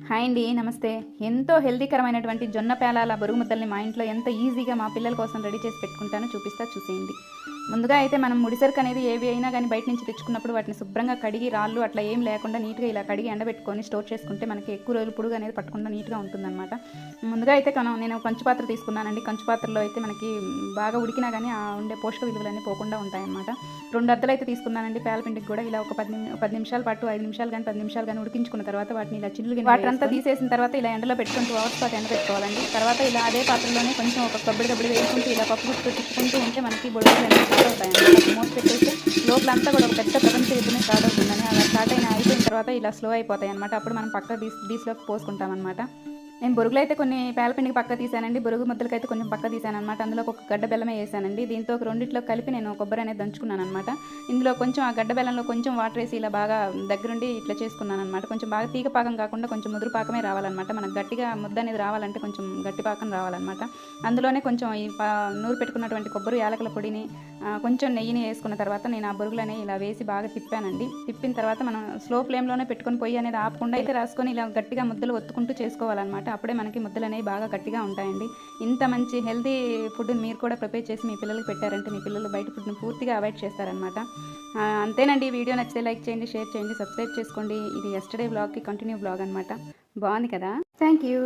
Hi అండి, నమస్తే. ఎంతో హెల్తీకరమైనటువంటి జొన్న పేలాల బొరుగు ముద్దల్ని మా ఇంట్లో ఎంత ఈజీగా మా పిల్లల కోసం రెడీ చేసి పెట్టుకుంటానో చూసేయండి. ముందుగా అయితే మనం ముడిసరుకు అనేది ఏవి అయినా కానీ బయట నుంచి తెచ్చుకున్నప్పుడు వాటిని శుభ్రంగా కడిగి రాళ్ళు అట్లా ఏం లేకుండా నీట్గా ఇలా కడిగి ఎండబెట్టుకొని స్టోర్ చేసుకుంటే మనకి ఎక్కువ రోజులు పురుగు అనేది పట్టకుండా నీట్గా ఉంటుందన్నమాట. ముందుగా అయితే నేను కంచుపాత్ర తీసుకున్నానండి. కంచుపాత్రలో అయితే మనకి బాగా ఉడికినా కానీ ఆ ఉండే పోషక విలువలన్నీ పోకుండా ఉంటాయన్నమాట. 2 అద్దలు అయితే తీసుకున్నానండి. పేలపిండికి కూడా ఇలా ఒక 10 నిమిషాల పాటు 5 నిమిషాలు కానీ 10 నిమిషాలు కానీ ఉడికించుకున్న తర్వాత వాటిని ఇలా చిల్లుగా వాటర్ అంతా తీసేసిన తర్వాత ఇలా ఎండలో పెట్టుకుని 2 అవర్స్ పాటు ఎండ పెట్టుకోవాలండి. తర్వాత ఇలా అదే పాత్రలోనే కొంచెం ఒక కొబ్బరి వేసుకుంటూ ఇలా పప్పు గుర్తు తిప్పుకుంటూ ఉంటే మనకి బొడుగులు అనేది స్టార్ట్ అవుతాయండి. మూత పెట్టేస్తే లోపలంతా కూడా ఒక పెద్ద ప్రపంచ యుద్ధమే స్టార్ట్ అవుతుందని అలా అయిపోయిన తర్వాత ఇలా స్లో అయిపోతాయి అనమాట. అప్పుడు మనం పక్క డీస్లోకి పోసుకుంటాం అనమాట. నేను బొరుగులు అయితే కొన్ని పేలపిండికి పక్క తీసానండి. బొరుగు ముద్దలకి అయితే కొంచెం పక్క తీసాను అనమాట. అందులో ఒక గడ్డ బెల్లమే వేసానండి. దీంతో ఒక రెండిట్లో కలిపి నేను కొబ్బరి అనేది దంచుకున్నాను అనమాట. ఇందులో కొంచెం ఆ గడ్డ బెల్లంలో కొంచెం వాటర్ వేసి ఇలా బాగా దగ్గరుండి ఇట్లా చేసుకున్నాను అనమాట. కొంచెం బాగా తీగ పాకం కాకుండా కొంచెం ముదురు పాకమే రావాలన్నమాట. మనకు గట్టిగా ముద్ద అనేది రావాలంటే కొంచెం గట్టి పాకం రావాలన్నమాట. అందులోనే కొంచెం ఈ నూరు పెట్టుకున్నటువంటి కొబ్బరి యాలకుల పొడిని కొంచెం నెయ్యిని వేసుకున్న తర్వాత నేను ఆ బొరుగులని ఇలా వేసి బాగా తిప్పానండి. తిప్పిన తర్వాత మనం స్లో ఫ్లేమ్లోనే పెట్టుకొని పొయ్యి అనేది ఆపకుండా అయితే రాసుకొని ఇలా గట్టిగా ముద్దలు ఒత్తుకుంటూ చేసుకోవాలన్నమాట. అప్పుడే మనకి ముద్దలు అనేవి బాగా గట్టిగా ఉంటాయండి. ఇంత మంచి హెల్తీ ఫుడ్ని మీరు కూడా ప్రిపేర్ చేసి మీ పిల్లలకి పెట్టారంటే మీ పిల్లలు బయట ఫుడ్ని పూర్తిగా అవాయిడ్ చేస్తారనమాట. అంతేనండి. వీడియో నచ్చితే లైక్ చేయండి, షేర్ చేయండి, సబ్స్క్రైబ్ చేసుకోండి. ఇది ఎస్టర్డే వ్లాగ్కి కంటిన్యూ వ్లాగ్ అనమాట. బాగుంది కదా. Thank you.